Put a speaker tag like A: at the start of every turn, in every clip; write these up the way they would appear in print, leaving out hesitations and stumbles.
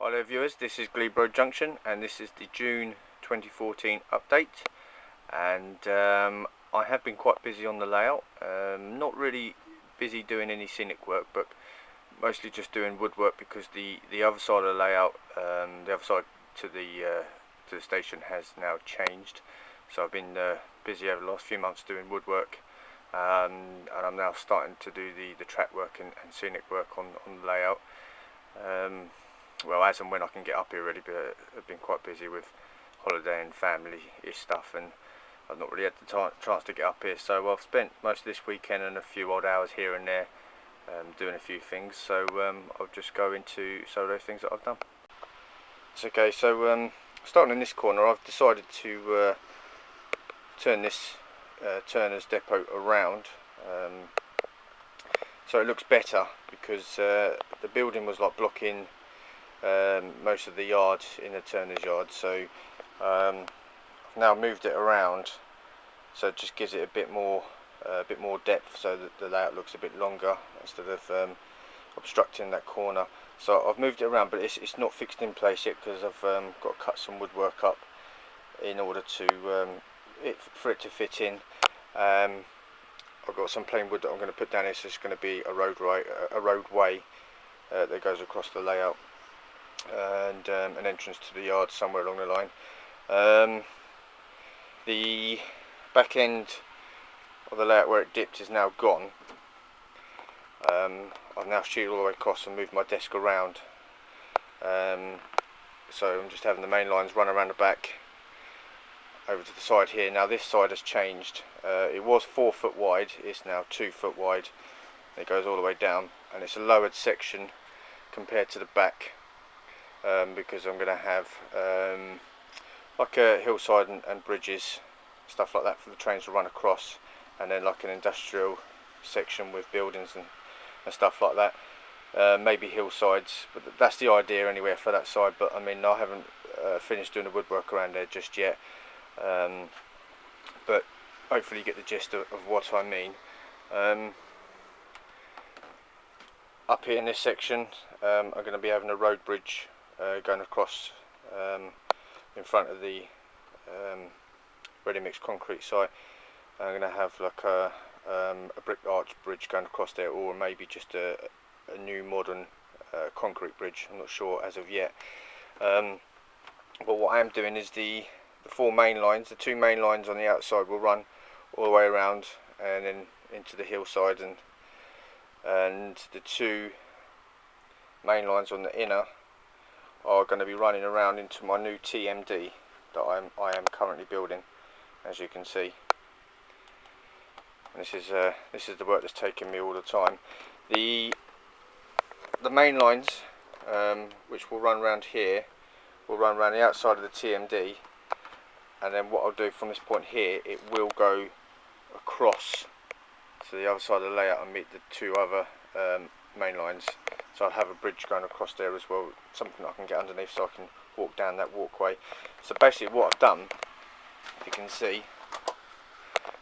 A: Hi there viewers, this is Glebe Road Junction and this is the June 2014 update, and I have been quite busy on the layout. Not really busy doing any scenic work, but mostly just doing woodwork because the other side of the layout, the other side to the station has now changed. So I've been busy over the last few months doing woodwork, and I'm now starting to do the track work and scenic work on the layout. Well, as and when I can get up here really, but I've been quite busy with holiday and family-ish stuff, and I've not really had the chance to get up here. So I've spent most of this weekend and a few odd hours here and there doing a few things. So I'll just go into some of those things that I've done. It's okay, so starting in this corner, I've decided to turn this Turner's depot around, so it looks better, because the building was like blocking most of the yard in the Turner's yard. So I've now moved it around, so it just gives it a bit more depth, so that the layout looks a bit longer instead of obstructing that corner. So I've moved it around, but it's not fixed in place yet because I've got to cut some woodwork up in order to for it to fit in. I've got some plain wood that I'm going to put down here, so it's going to be a roadway that goes across the layout, and an entrance to the yard somewhere along the line. The back end of the layout where it dipped is now gone. I've now sheeted all the way across and moved my desk around, so I'm just having the main lines run around the back over to the side here. Now this side has changed. It was 4 foot wide, it's now 2 foot wide. It goes all the way down, and it's a lowered section compared to the back, because I'm going to have like a hillside and bridges, stuff like that, for the trains to run across, and then like an industrial section with buildings and stuff like that. Maybe hillsides, but that's the idea anyway for that side. But I mean, I haven't finished doing the woodwork around there just yet, but hopefully you get the gist of what I mean. Up here in this section, I'm going to be having a road bridge going across in front of the ready mixed concrete site. I'm going to have like a brick arch bridge going across there, or maybe just a new modern concrete bridge. I'm not sure as of yet. But what I am doing is the 4 main lines, the 2 main lines on the outside will run all the way around and then into the hillside, and the 2 main lines on the inner are going to be running around into my new TMD that I am currently building, as you can see. And this is the work that's taking me all the time. The main lines, which will run around here, will run around the outside of the TMD, and then what I'll do from this point here, it will go across to the other side of the layout and meet the 2 other main lines. So I'll have a bridge going across there as well, something I can get underneath so I can walk down that walkway. So basically what I've done, if you can see,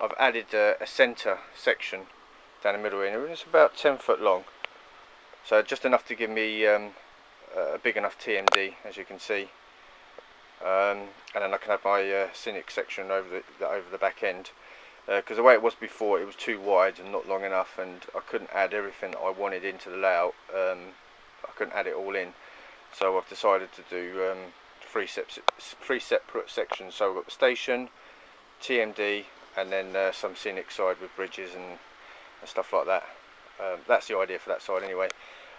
A: I've added a centre section down the middle here, and it's about 10 foot long. So just enough to give me a big enough TMD, as you can see. And then I can have my scenic section over the back end, because the way it was before, it was too wide and not long enough, and I couldn't add everything that I wanted into the layout. I couldn't add it all in, so I've decided to do 3 separate sections. So I've got the station, TMD, and then some scenic side with bridges and stuff like that. That's the idea for that side anyway.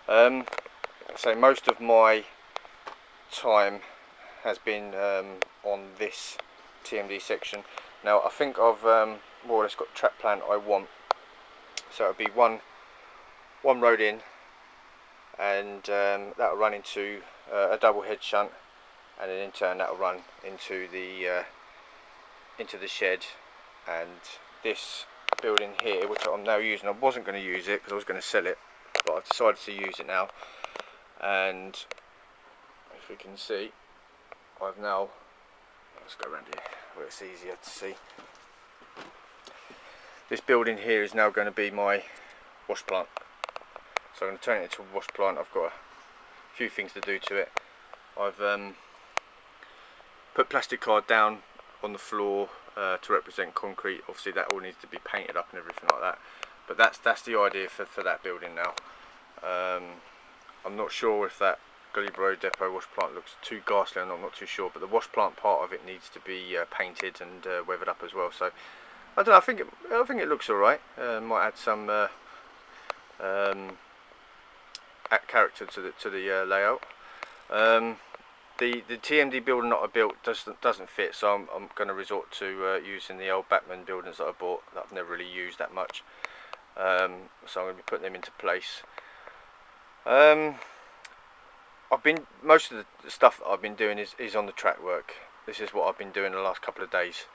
A: So most of my time has been on this TMD section. Now I think I've more or less got the track plan I want. So it'll be one road in, and that'll run into a double head shunt, and then in turn that'll run into the shed. And this building here, which I'm now using, I wasn't going to use it because I was going to sell it, but I've decided to use it now. And if we can see, I've now, let's go around here where it's easier to see. This building here is now going to be my wash plant. So I'm going to turn it into a wash plant. I've got a few things to do to it. I've put plastic card down on the floor to represent concrete. Obviously that all needs to be painted up and everything like that, but that's the idea for that building now. I'm not sure if that Glebe Road depot wash plant looks too ghastly, I'm not too sure, but the wash plant part of it needs to be painted and weathered up as well. So I don't know, I think it looks alright. Might add some character to the layout. The TMD building that I built doesn't fit, so I'm going to resort to using the old Batman buildings that I bought that I've never really used that much. So I'm going to be putting them into place. Most of the stuff that I've been doing is on the track work. This is what I've been doing the last couple of days,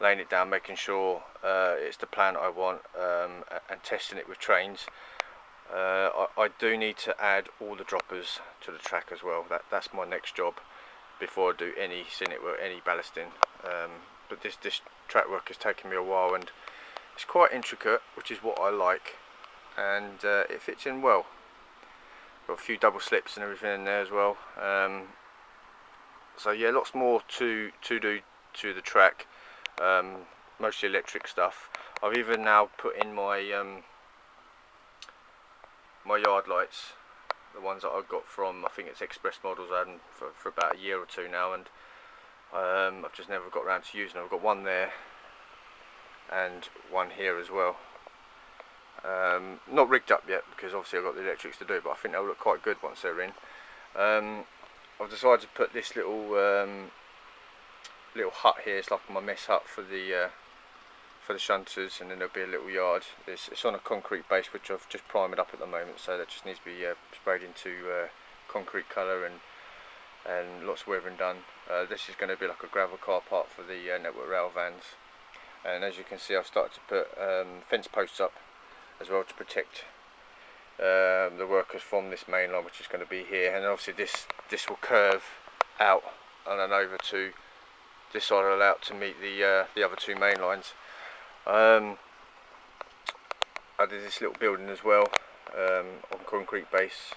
A: laying it down, making sure it's the plan I want, and testing it with trains. I do need to add all the droppers to the track as well. That's my next job before I do any Cynic work, any ballasting. But this track work has taken me a while, and it's quite intricate, which is what I like, and it fits in well. Got a few double slips and everything in there as well. So yeah, lots more to do to the track. Mostly electric stuff. I've even now put in my my yard lights, the ones that I got from, I think it's Express Models. I had them for about a year or two now, and I've just never got around to using them. I've got one there and one here as well. Not rigged up yet because obviously I've got the electrics to do, but I think they'll look quite good once they're in. I've decided to put this little hut here. It's like my mess hut for the shunters, and then there'll be a little yard. It's on a concrete base, which I've just primed up at the moment, so that just needs to be sprayed into concrete colour and lots of weathering done. This is going to be like a gravel car park for the Network Rail vans, and as you can see, I've started to put fence posts up as well to protect the workers from this main line, which is going to be here. And obviously this will curve out and then over to this side of the layout to meet the other two main lines. I did this little building as well on concrete base,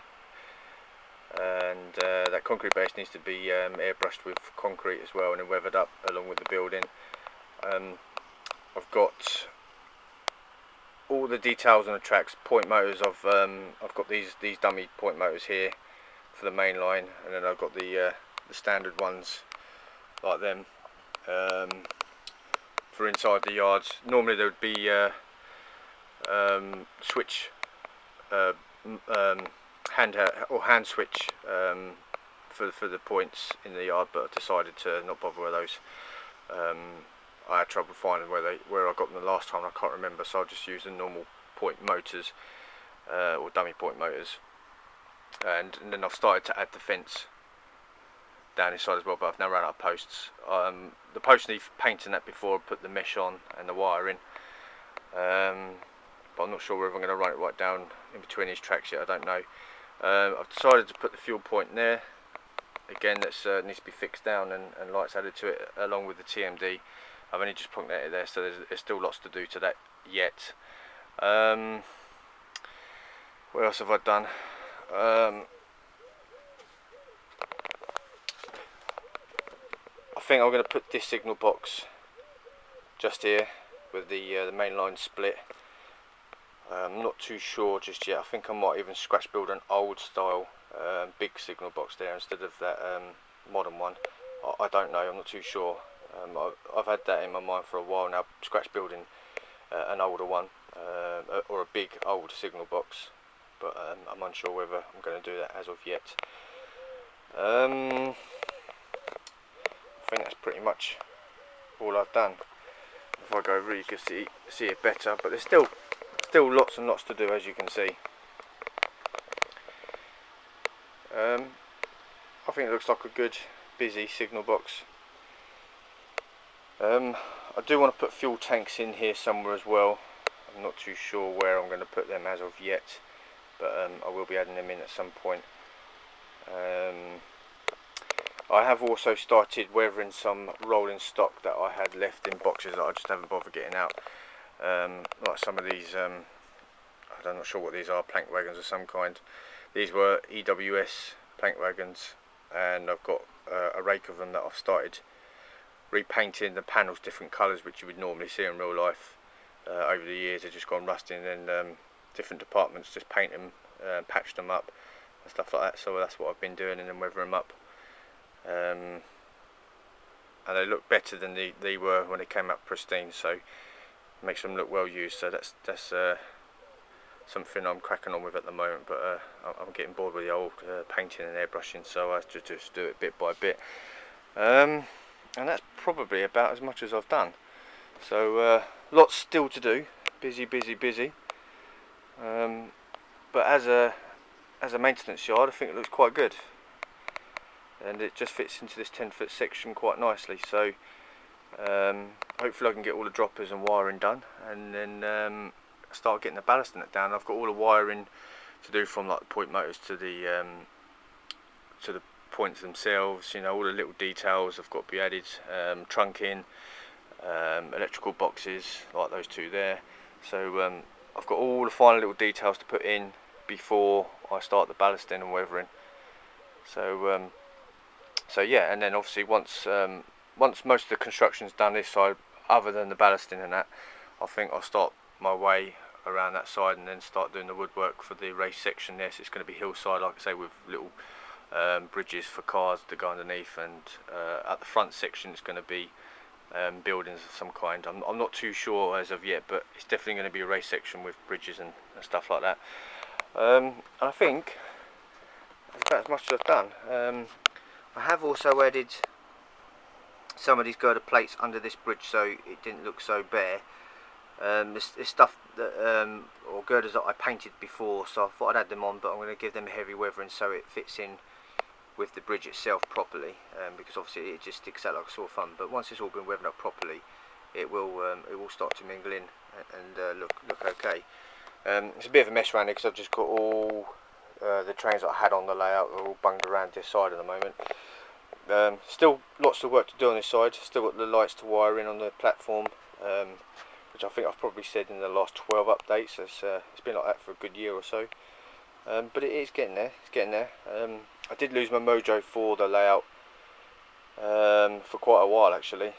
A: and that concrete base needs to be airbrushed with concrete as well, and then weathered up along with the building. I've got all the details on the tracks, point motors. I've got these dummy point motors here for the main line, and then I've got the standard ones like them for inside the yards. Normally there would be switch hand switch for the points in the yard, but I decided to not bother with those. I had trouble finding where I got them the last time. I can't remember, so I'll just use the normal point motors or dummy point motors. And then I've started to add the fence down inside as well, but I've now run out of posts. The posts need painting that before I put the mesh on and the wire in. But I'm not sure whether I'm going to run it right down in between these tracks yet. I don't know. I've decided to put the fuel point there. Again, that needs to be fixed down and lights added to it along with the TMD. I've only just punked it there, so there's still lots to do to that yet. What else have I done? I think I'm going to put this signal box just here with the main line split. I'm not too sure just yet. I think I might even scratch build an old style big signal box there instead of that modern one. I don't know, I'm not too sure. I've had that in my mind for a while now, scratch building an older one or a big old signal box, but I'm unsure whether I'm going to do that as of yet. I think that's pretty much all I've done. If I go over, you can see it better, but there's still lots and lots to do, as you can see. I think it looks like a good busy signal box. I do want to put fuel tanks in here somewhere as well. I'm not too sure where I'm going to put them as of yet, but I will be adding them in at some point. I have also started weathering some rolling stock that I had left in boxes that I just haven't bothered getting out. Like some of these, I'm not sure what these are, plank wagons of some kind. These were EWS plank wagons and I've got a rake of them that I've started repainting the panels different colours, which you would normally see in real life. Over the years they've just gone rusty, and then different departments just paint them, patch them up and stuff like that. So that's what I've been doing, and then weather them up, and they look better than they were when they came up pristine, so it makes them look well used. So that's something I'm cracking on with at the moment, but I'm getting bored with the old painting and airbrushing, so I have to just do it bit by bit. And that's probably about as much as I've done. So lots still to do, busy. But as a maintenance yard, I think it looks quite good, and it just fits into this 10-foot section quite nicely. So hopefully I can get all the droppers and wiring done, and then start getting the ballast in it down. I've got all the wiring to do, from like the point motors to the points themselves, you know, all the little details have got to be added, trunking, electrical boxes like those two there. So I've got all the final little details to put in before I start the ballasting and weathering. So so yeah, and then obviously once most of the construction's done this side, other than the ballasting and that, I think I'll start my way around that side and then start doing the woodwork for the race section there. So it's going to be hillside, like I say, with little bridges for cars to go underneath, and at the front section it's going to be buildings of some kind. I'm not too sure as of yet, but it's definitely going to be a race section with bridges and stuff like that. And I think that's about as much as I've done. I have also added some of these girder plates under this bridge so it didn't look so bare. This stuff that, or girders that I painted before, so I thought I'd add them on, but I'm going to give them a heavy weathering so it fits in with the bridge itself properly, because obviously it just sticks out like a sore thumb. But once it's all been weathered up properly, it will start to mingle in and look okay. It's a bit of a mess around here because I've just got all the trains that I had on the layout are all bunged around this side at the moment. Still lots of work to do on this side. Still got the lights to wire in on the platform, which I think I've probably said in the last 12 updates. It's been like that for a good year or so, but it is getting there. It's getting there. I did lose my mojo for the layout for quite a while actually,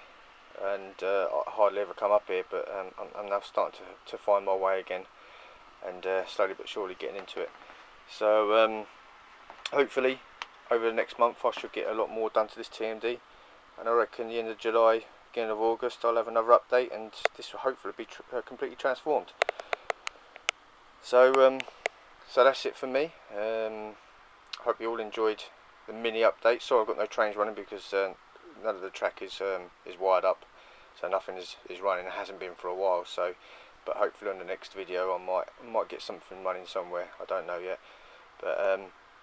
A: and I hardly ever come up here, but I'm now starting to find my way again, and slowly but surely getting into it. So hopefully over the next month I should get a lot more done to this TMD, and I reckon the end of July, beginning of August, I'll have another update, and this will hopefully be completely transformed. So so that's it for me. Hope you all enjoyed the mini update. Sorry I've got no trains running because none of the track is wired up, so nothing is running. It hasn't been for a while. So, but hopefully on the next video I might get something running somewhere. I don't know yet. But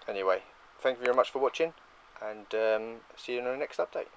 A: anyway, thank you very much for watching, and see you in the next update.